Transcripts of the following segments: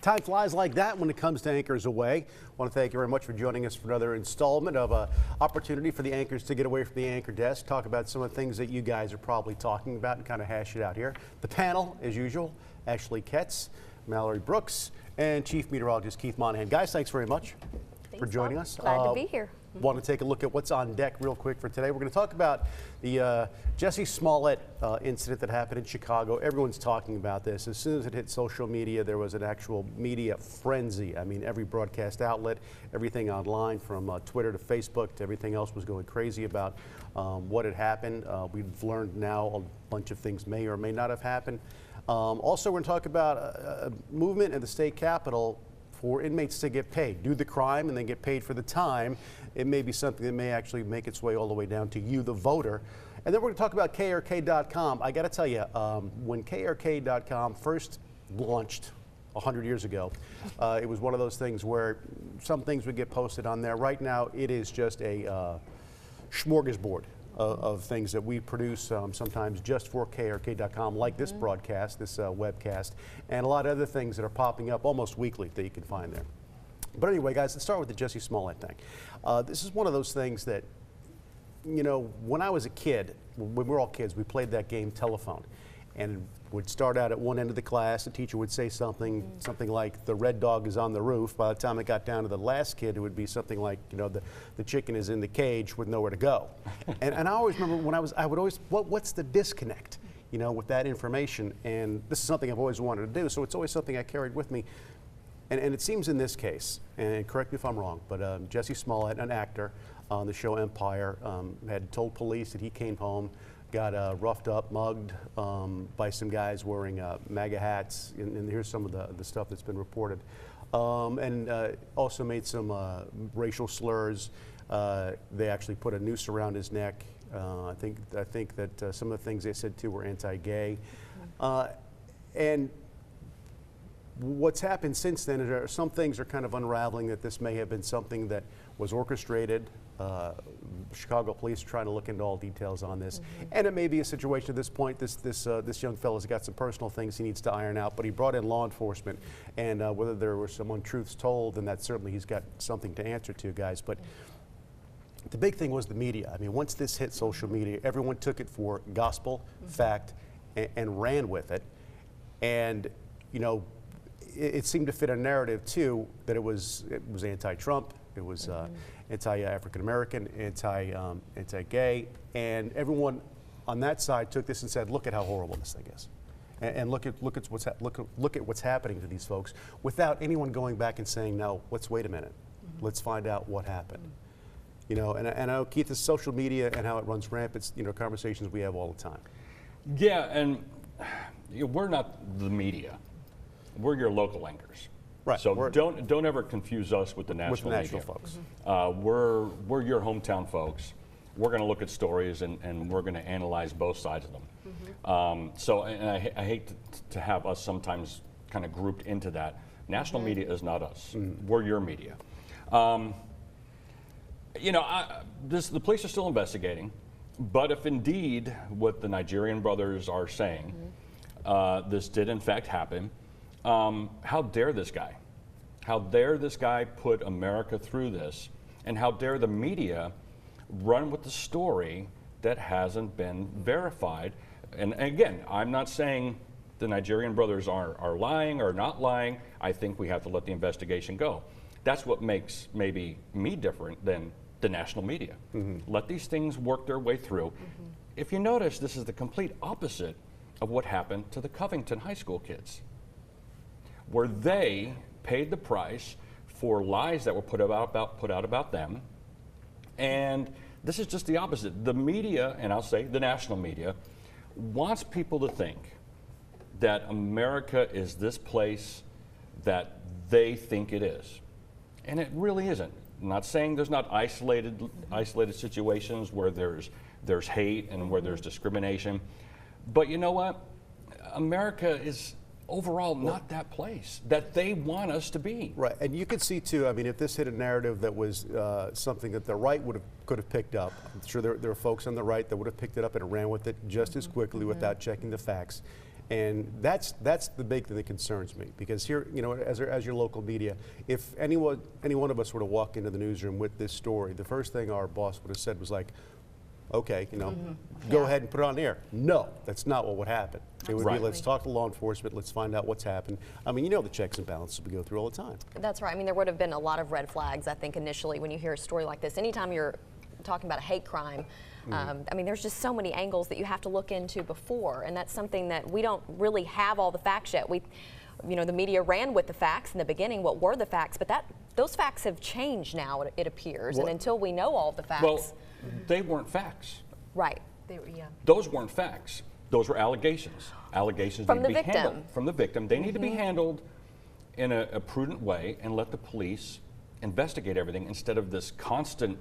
Time flies like that when it comes to Anchors Away. I want to thank you very much for joining us for another installment of an opportunity for the anchors to get away from the anchor desk, talk about some of the things that you guys are probably talking about and kind of hash it out here. The panel, as usual, Ashley Ketz, Mallory Brooks, and Chief Meteorologist Keith Monahan. Guys, thanks very much for joining us. Glad to be here. Want to take a look at what's on deck real quick for today. We're going to talk about the Jussie Smollett incident that happened in Chicago. Everyone's talking about this. As soon as it hit social media, there was an actual media frenzy. I mean, every broadcast outlet, everything online from Twitter to Facebook to everything else was going crazy about what had happened. We've learned now a bunch of things may or may not have happened. Also, we're going to talk about a movement in the state capitol for inmates to get paid, do the crime and then get paid for the time. It may be something that may actually make its way all the way down to you, the voter. And then we're going to talk about KRK.com. I got to tell you, when KRK.com first launched 100 years ago, it was one of those things where some things would get posted on there. Right now, it is just a smorgasbord of things that we produce sometimes just for KRK.com, like this broadcast, this webcast, and a lot of other things that are popping up almost weekly that you can find there. But anyway, guys, let's start with the Jussie Smollett thing. This is one of those things that, you know, when I was a kid, when we were all kids, we played that game telephone. And would start out at one end of the class, the teacher would say something like, the red dog is on the roof. By the time it got down to the last kid, it would be something like, you know, the chicken is in the cage with nowhere to go. and I always remember when I would always, what's the disconnect, you know, with that information? And this is something I've always wanted to do, so it's always something I carried with me. And it seems in this case, and correct me if I'm wrong, but Jussie Smollett, an actor on the show Empire, had told police that he came home, got roughed up, mugged by some guys wearing MAGA hats, and here's some of the stuff that's been reported. And also made some racial slurs. They actually put a noose around his neck. I think that some of the things they said too were anti-gay. And what's happened since then is some things are kind of unraveling that this may have been something that was orchestrated. Chicago police are trying to look into all details on this, and it may be a situation at this point. This young fella's got some personal things he needs to iron out, but he brought in law enforcement, and whether there were some untruths told, then that certainly he's got something to answer to, guys. But the big thing was the media. I mean, once this hit social media, everyone took it for gospel, fact, and ran with it, and you know, it seemed to fit a narrative too that it was anti-Trump, it was anti-African American, anti-gay, and everyone on that side took this and said, "Look at how horrible this thing is," and look at what's happening to these folks, without anyone going back and saying, "No, wait a minute, let's find out what happened." You know, and I know, Keith, is social media and how it runs rampant. It's, you know, conversations we have all the time. Yeah, and you know, we're not the media. We're your local anchors. Right. So don't ever confuse us with the national media. folks. We're your hometown folks. We're going to look at stories and we're going to analyze both sides of them. So I hate to have us sometimes kind of grouped into that. National media is not us. We're your media. You know, the police are still investigating, but if indeed what the Nigerian brothers are saying, this did in fact happen, how dare this guy? How dare this guy put America through this? And how dare the media run with the story that hasn't been verified? And again, I'm not saying the Nigerian brothers are lying or not lying. I think we have to let the investigation go. That's what makes maybe me different than the national media. Let these things work their way through. If you notice, this is the complete opposite of what happened to the Covington High School kids, where they paid the price for lies that were put out about them. And this is just the opposite. The media, and I'll say the national media, wants people to think that America is this place that they think it is. And it really isn't. I'm not saying there's not isolated situations where there's hate and where there's discrimination. But you know what? America is overall not that place that they want us to be. Right, and you could see too, I mean, if this hit a narrative that was something that the right could have picked up, I'm sure there are folks on the right that would have picked it up and ran with it just as quickly without checking the facts. And that's the big thing that concerns me, because here, you know, as your local media, if any one of us were to walk into the newsroom with this story, the first thing our boss would have said was like, okay, you know, go ahead and put it on the air. No, that's not what would happen. It would be, let's talk to law enforcement, let's find out what's happened. I mean, you know the checks and balances we go through all the time. That's right. I mean, there would have been a lot of red flags, I think, initially when you hear a story like this. Anytime you're talking about a hate crime, I mean, there's just so many angles that you have to look into before, and that's something that we don't really have all the facts yet. You know, the media ran with the facts in the beginning. What were the facts? But those facts have changed now, it appears, and until we know all the facts. Well, they weren't facts. Right. Those weren't facts. Those were allegations. Allegations From need to the be handled victim. from the victim. They need to be handled in a prudent way and let the police investigate everything instead of this constant.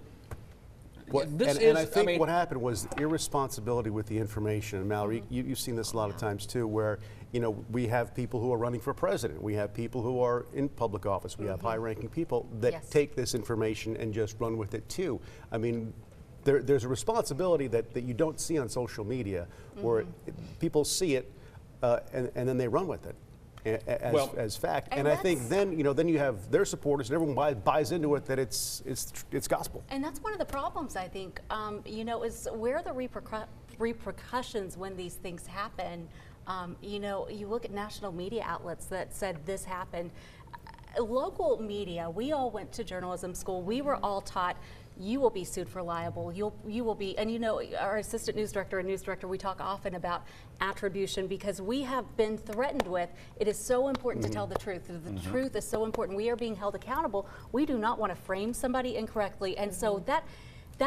And I think what happened was irresponsibility with the information. And Mallory, you've seen this a lot of times too, where, you know, we have people who are running for president. We have people who are in public office. We have high-ranking people that take this information and just run with it too. I mean, there's a responsibility that you don't see on social media, where people see it and then they run with it as fact. And I think then, you know, then you have their supporters and everyone buys into it that it's gospel. And that's one of the problems, I think, you know, is where are the repercussions when these things happen. You know, you look at national media outlets that said this happened. Local media, we all went to journalism school. We were all taught you will be sued for libel. You will be, and you know, our assistant news director and news director, we talk often about attribution because we have been threatened with. It is so important to tell the truth. The truth is so important. We are being held accountable. We do not want to frame somebody incorrectly, and so that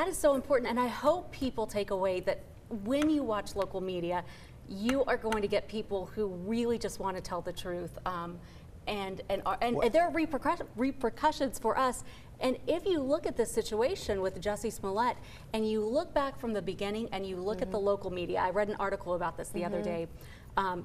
is so important. And I hope people take away that when you watch local media, you are going to get people who really just want to tell the truth. And there are repercussions for us. And if you look at this situation with Jussie Smollett and you look back from the beginning and you look at the local media, I read an article about this the other day.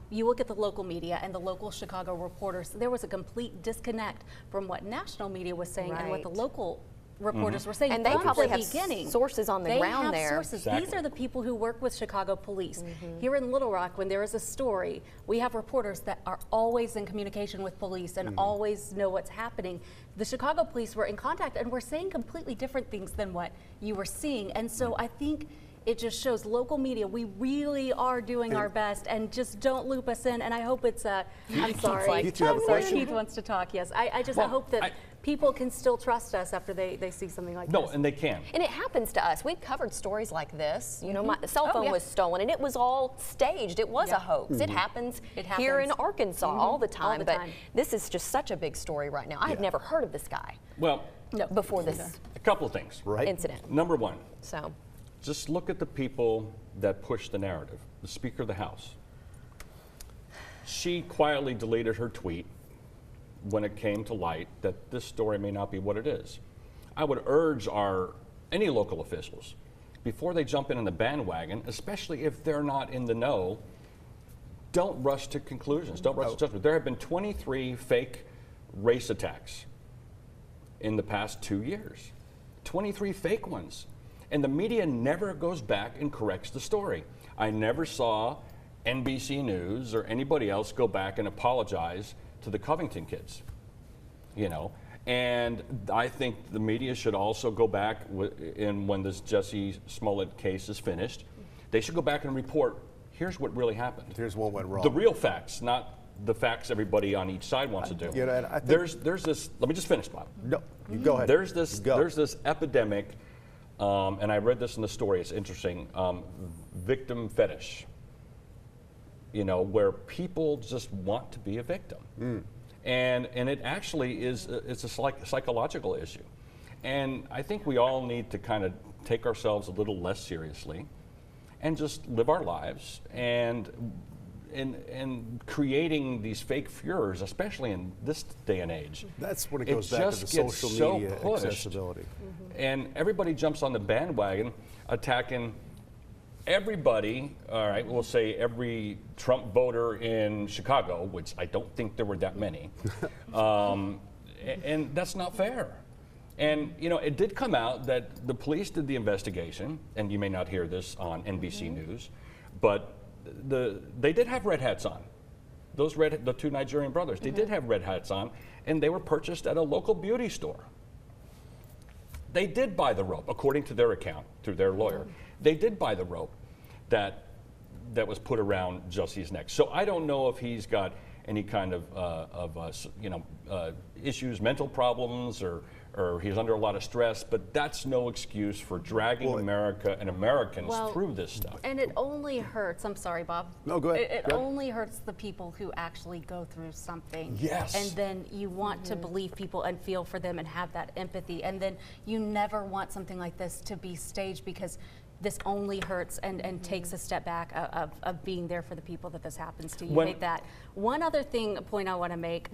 You look at the local media and the local Chicago reporters, there was a complete disconnect from what national media was saying and what the local reporters were saying. And they from probably the have beginning. sources on the ground there. Sources. Exactly. These are the people who work with Chicago police. Here in Little Rock, when there is a story, we have reporters that are always in communication with police and always know what's happening. The Chicago police were in contact and were saying completely different things than what you were seeing. And so I think it just shows local media, we really are doing our best, and just don't loop us in. And I hope it's I'm sorry. Keith, you have a question? Keith wants to talk, yes. I hope that people can still trust us after they see something like this. No, and they can. And it happens to us. We've covered stories like this. You know, my cell phone was stolen, and it was all staged. It was a hoax. It happens here in Arkansas all the time. But this is just such a big story right now. I had never heard of this guy Well, before this a couple of things. incident. Number one, So, just look at the people that push the narrative. The Speaker of the House. She quietly deleted her tweet when it came to light that this story may not be what it is. I would urge any local officials, before they jump in the bandwagon, especially if they're not in the know, don't rush to conclusions, don't rush to judgment. There have been 23 fake race attacks in the past 2 years. 23 fake ones. And the media never goes back and corrects the story. I never saw NBC News or anybody else go back and apologize to the Covington kids, you know. And I think the media should also go back when this Jussie Smollett case is finished. They should go back and report, here's what really happened. Here's what went wrong. The real facts, not the facts everybody on each side wants to do. You know, and I think there's this, let me just finish, Bob. No, you go ahead. There's this epidemic, and I read this in the story, it's interesting, victim fetish. You know, where people just want to be a victim. And it actually is, it's a psychological issue. And I think we all need to kind of take ourselves a little less seriously and just live our lives and creating these fake furors, especially in this day and age. That's when it goes back to the gets social so media pushed, accessibility. and everybody jumps on the bandwagon attacking everybody. All right, we'll say every Trump voter in Chicago, which I don't think there were that many, and that's not fair. And you know, it did come out that the police did the investigation, and you may not hear this on NBC News, but they did have red hats on. The two Nigerian brothers, they did have red hats on, and they were purchased at a local beauty store. They did buy the rope, according to their account, through their lawyer. They did buy the rope that was put around Jussie's neck. So I don't know if he's got any kind of issues, mental problems, or he's under a lot of stress, but that's no excuse for dragging America and Americans through this stuff. And it only hurts, I'm sorry, Bob. No, go ahead. It only hurts the people who actually go through something. Yes. And then you want to believe people and feel for them and have that empathy. And then you never want something like this to be staged, because this only hurts and takes a step back of being there for the people that this happens to. You hate that. One other point I want to make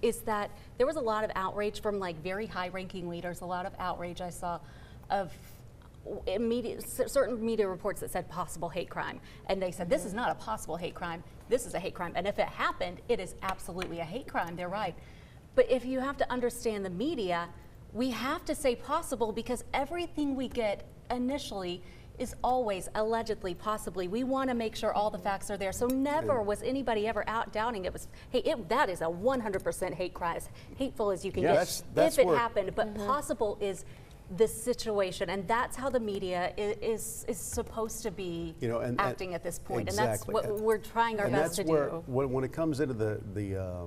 is that there was a lot of outrage from like very high-ranking leaders, a lot of outrage I saw of certain media reports that said possible hate crime. And they said, this is not a possible hate crime, this is a hate crime. And if it happened, it is absolutely a hate crime, they're right. But if you have to understand the media, we have to say possible, because everything we get initially is always allegedly, possibly. We want to make sure all the facts are there. So never was anybody ever out doubting it was, hey, that is a 100% hate crime, as hateful as you can get, if it happened. But possible is the situation, and that's how the media is supposed to be acting at this point. Exactly. And that's what we're trying our best to do. And that's where, when it comes into the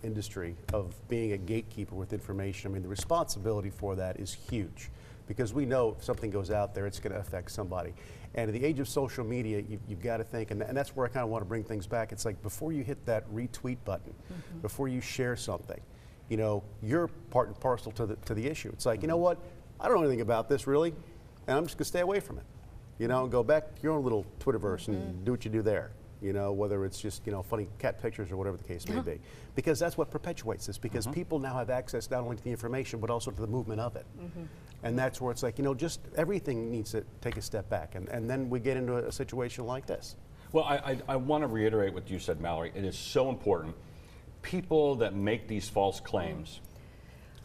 industry of being a gatekeeper with information, I mean, the responsibility for that is huge, because we know if something goes out there, it's going to affect somebody. And in the age of social media, you've got to think, and that's where I kind of want to bring things back. It's like, before you hit that retweet button, before you share something, you're part and parcel to the issue. It's like, you know what? I don't know anything about this really, and I'm just going to stay away from it. And go back to your own little Twitterverse and do what you do there. Whether it's just, funny cat pictures or whatever the case may be. Because that's what perpetuates this, because people now have access not only to the information, but also to the movement of it. And that's where it's like, just everything needs to take a step back. And then we get into a situation like this. Well, I want to reiterate what you said, Mallory. It is so important. People that make these false claims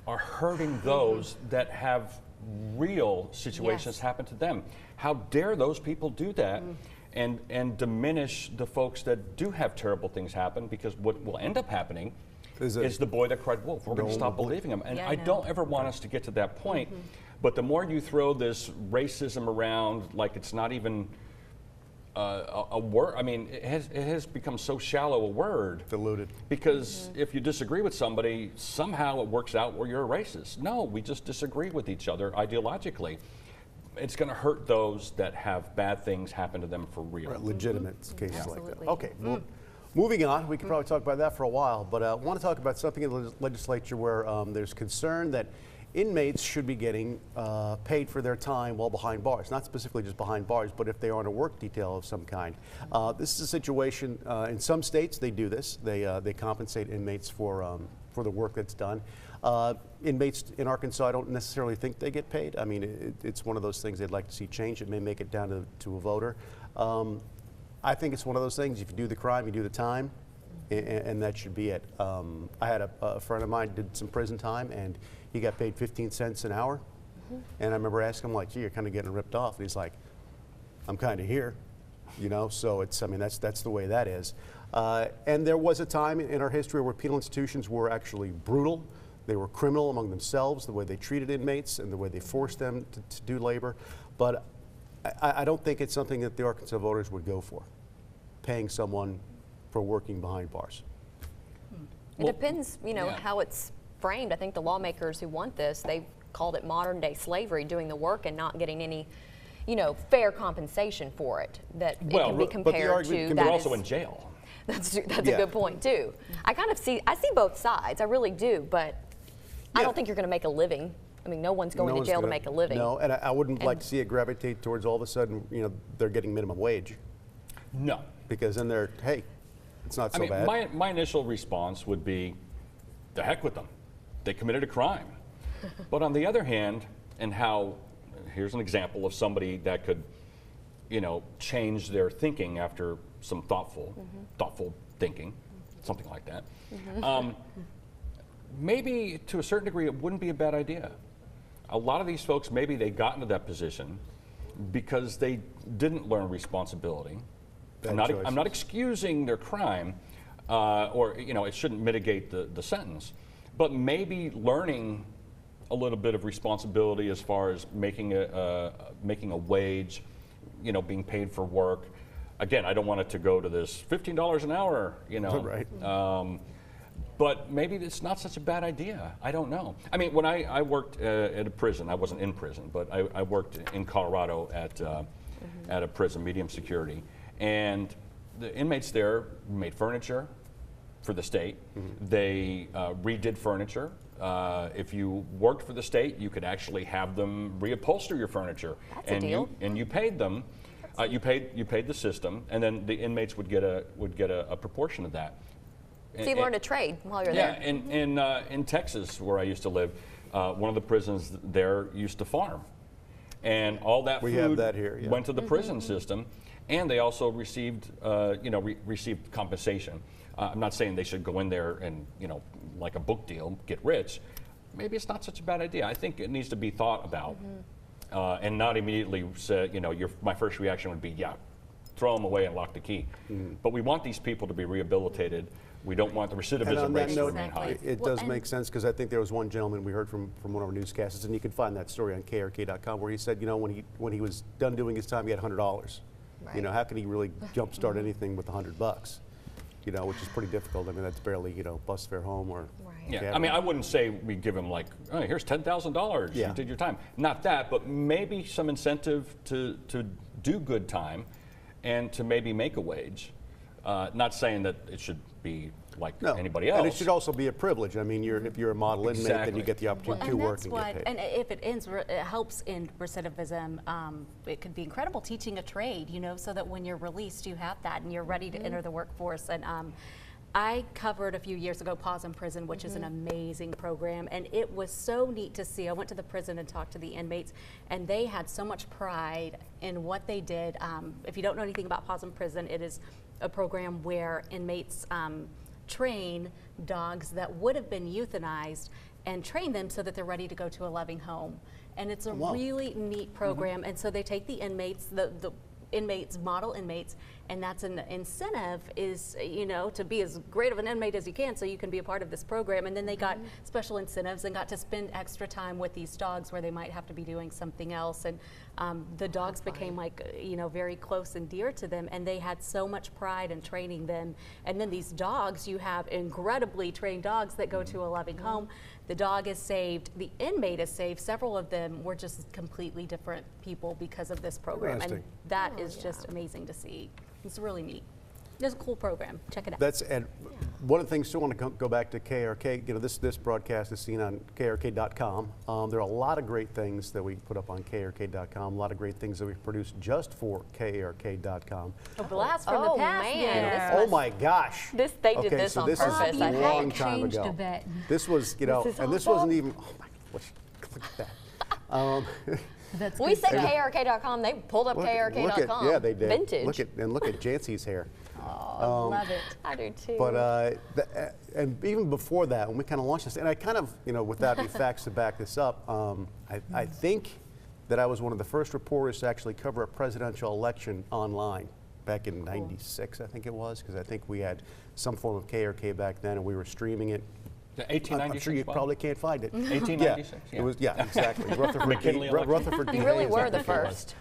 are hurting those that have real situations happen to them. How dare those people do that? And diminish the folks that do have terrible things happen, because what will end up happening is the boy that cried wolf. We're going to stop believing him. And I don't ever want us to get to that point. But the more you throw this racism around like it's not even a word, I mean, it has become so shallow a word. Diluted. Because if you disagree with somebody, somehow it works out where you're a racist. No, we just disagree with each other ideologically. It's going to hurt those that have bad things happen to them for real. Right, legitimate cases like that. Absolutely. Okay, well, moving on. We could probably talk about that for a while, but I want to talk about something in the legislature where there's concern that inmates should be getting paid for their time while behind bars. Not specifically just behind bars, but if they are on a work detail of some kind. This is a situation, in some states they do this. They compensate inmates for the work that's done. Inmates in Arkansas, I don't necessarily think they get paid. I mean, it's one of those things they'd like to see change. It may make it down to a voter. I think it's one of those things, if you do the crime, you do the time, and that should be it. I had a friend of mine did some prison time, and he got paid 15 cents an hour. And I remember asking him, like, gee, you're kind of getting ripped off. And he's like, I'm kind of here. So it's, I mean, that's the way that is. And there was a time in our history where penal institutions were actually brutal. They were criminal among themselves, the way they treated inmates and the way they forced them to do labor. But I don't think it's something that the Arkansas voters would go for, paying someone for working behind bars. It depends, how it's framed. I think the lawmakers who want this, they've called it modern day slavery, doing the work and not getting any, fair compensation for it. That it can be compared to. They're also in jail. That's a good point too. I see both sides. I really do, but I don't think you're going to make a living. I mean, no one's going to jail to make a living. No, and I wouldn't like to see it gravitate towards all of a sudden, they're getting minimum wage. No. Because then they're, hey, it's not so bad. My initial response would be, the heck with them. They committed a crime. But on the other hand, here's an example of somebody that could, change their thinking after some thoughtful thinking, something like that. Maybe to a certain degree, it wouldn't be a bad idea. A lot of these folks, maybe they got into that position because they didn't learn responsibility. Bad I'm choice. not excusing their crime, or it shouldn't mitigate the sentence, but maybe learning a little bit of responsibility as far as making a wage, being paid for work. Again, I don't want it to go to this $15 an hour, Right. But maybe it's not such a bad idea. I don't know. I mean, when I worked at a prison, I wasn't in prison, but I worked in Colorado at a prison, medium security, and the inmates there made furniture for the state. They redid furniture. If you worked for the state, you could actually have them reupholster your furniture. That's a deal. You paid them. You paid the system, and then the inmates would get a proportion of that. So you learned a trade while you're Yeah, there. in Texas, where I used to live, one of the prisons there used to farm, and all that We food have that here, yeah. went to the prison system, and they also received received compensation. I'm not saying they should go in there and like a book deal, get rich. Maybe it's not such a bad idea. I think it needs to be thought about, and not immediately say, my first reaction would be, yeah, throw them away and lock the key. But we want these people to be rehabilitated. We don't want the And recidivism on that rates to note, remain high. it Well, does and- make sense, because I think there was one gentleman we heard from one of our newscasters, and you can find that story on KRK.com, where he said, when he was done doing his time, he had $100. Right. How can he really jumpstart anything with $100? Which is pretty difficult. I mean, that's barely bus fare home or. Right. Yeah, cab I mean, ride. I wouldn't say we give them like, oh, here's $10,000. Yeah. You did your time. Not that, but maybe some incentive to do good time, and to maybe make a wage. Not saying that it should be like No. anybody else. And it should also be a privilege. I mean, if you're a model inmate, then Exactly. you get the opportunity to and work that's and what, get paid. and if it it helps in recidivism, it could be incredible teaching a trade, so that when you're released, you have that and you're ready to enter the workforce. And I covered a few years ago Pause in Prison, which is an amazing program, and it was so neat to see. I went to the prison and talked to the inmates, and they had so much pride in what they did. If you don't know anything about Pause in Prison, it is a program where inmates train dogs that would have been euthanized and train them so that they're ready to go to a loving home. And it's a Wow. really neat program. And so they take the inmates, the inmates, model inmates, and that's an incentive is, to be as great of an inmate as you can so you can be a part of this program. And then they got special incentives and got to spend extra time with these dogs where they might have to be doing something else. And the dogs became very close and dear to them, and they had so much pride in training them. And then these dogs, you have incredibly trained dogs that go to a loving home. The dog is saved, the inmate is saved. Several of them were just completely different people because of this program. And Interesting. that is just amazing to see. It's really neat. It's a cool program. Check it out. And one of the things, too, I want to go back to KRK. This broadcast is seen on KRK.com. There are a lot of great things that we put up on KRK.com. A lot of great things that we've produced just for KRK.com. A blast from the Oh, past. man. there. Oh my gosh! They did this so on this purpose, is I a think. long It time changed ago. a bit. This was, is and this awesome. wasn't even. Oh my! Look at that. That's We good said stuff. KRK.com. They pulled up KRK.com. yeah, they did. Vintage. Look at Jancy's hair. Love it. I do too. But and even before that, when we kind of launched this, and I kind of, without any facts to back this up, I think that I was one of the first reporters to actually cover a presidential election online back in '96, I think it was, because I think we had some form of KRK back then, and we were streaming it. I'm 1896. sure you Bob? probably can't find it. 1896. It was, exactly. Rutherford, McKinley election. Rutherford you D. really Hayes, were I the think it was. first.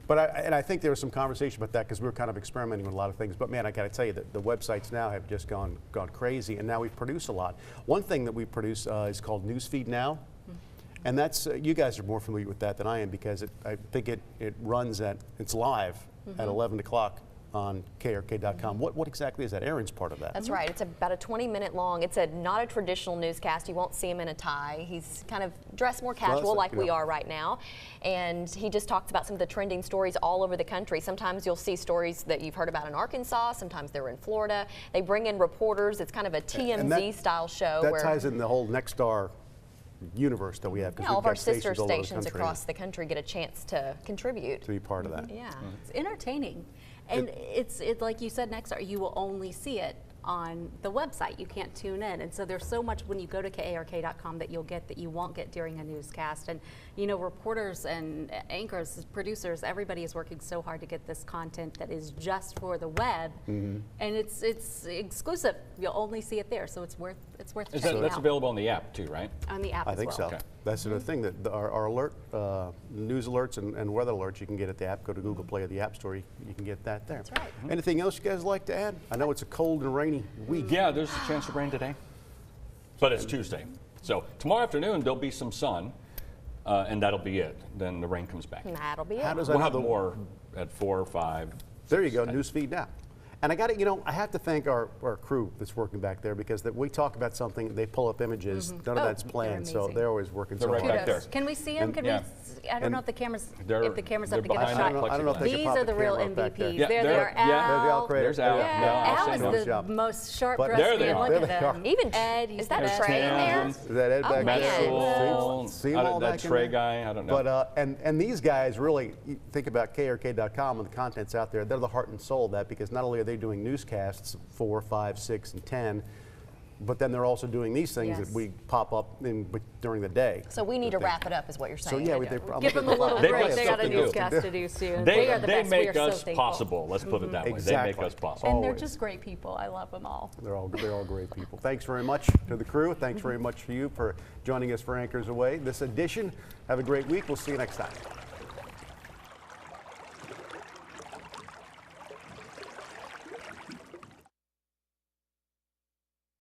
But I think there was some conversation about that because we were kind of experimenting with a lot of things. But man, I got to tell you that the websites now have just gone crazy, and now we produce a lot. One thing that we produce is called Newsfeed Now, and that's you guys are more familiar with that than I am because I think it runs it's live at 11 o'clock on KRK.com. What exactly is that? Aaron's part of that. That's right. It's about a 20-minute long. It's not a traditional newscast. You won't see him in a tie. He's kind of dressed more casual like we are right now. And he just talks about some of the trending stories all over the country. Sometimes you'll see stories that you've heard about in Arkansas. Sometimes they're in Florida. They bring in reporters. It's kind of a TMZ-style show. That where ties in the whole Nexstar universe that we have. 'cause all we've of our got sister all over the stations country across the country get a chance to contribute. to be part of that. Yeah. It's entertaining. And it's like you said, Nexstar, you will only see it on the website. You can't tune in. And so there's so much when you go to KARK.com that you'll get that you won't get during a newscast. And, you know, reporters and anchors, producers, everybody is working so hard to get this content that is just for the web. And it's exclusive. You'll only see it there. So it's worth checking That's out. available on the app too, right? On the app I as think well. so. Okay. That's the thing that our alert, news alerts and weather alerts, you can get at the app. Go to Google Play or the App Store. You can get that there. That's right. Anything else you guys like to add? I know it's a cold and rainy week. Yeah, there's a chance of rain today, but it's Tuesday. So tomorrow afternoon there'll be some sun, and that'll be it. Then the rain comes back. That'll be How it. does We'll that have the- more at 4 or 5. There you go, newsfeed now. And I got to, I have to thank our crew that's working back there because that we talk about something, they pull up images, none of Oh, that's planned, they're so amazing. they're always working They're so right hard. back there. Kudos. Can we see them? And- Can Yeah. we? I don't know if the cameras They're- up to give us they're a shot. behind I don't know if they can These pop are the real camera up back there. MVPs. Yeah, They're they're- there. yeah. They're the Al. operator. There's They're- Al. Yeah, Yeah, I'll Al send is them. Nice the job. most sharp But- dressed There they man. are. Look There at they are. them. Even Ed, he's is that the best. Trey in there? Is that Ed Oh, back man. there? Maxwell, See 'em all that back in Trey there? guy, I don't know. But and these guys really, you think about KRK.com and the content's out there. They're the heart and soul of that because not only are they doing newscasts 4, 5, 6, and 10, but then they're also doing these things Yes. that we pop up during the day. So we need to wrap it up, is what you're So saying. yeah, I we know. did. I'm Give them a looking little for- They've break. got They got a something to do. newscast to do soon. they are the best. We make are so us thankful. possible. Let's put it that way. They Exactly. make us possible. And they're Always. just great people. I love them all. They're all great people. Thanks very much to the crew. Thanks very much for you for joining us for Anchors Away this edition. Have a great week. We'll see you next time.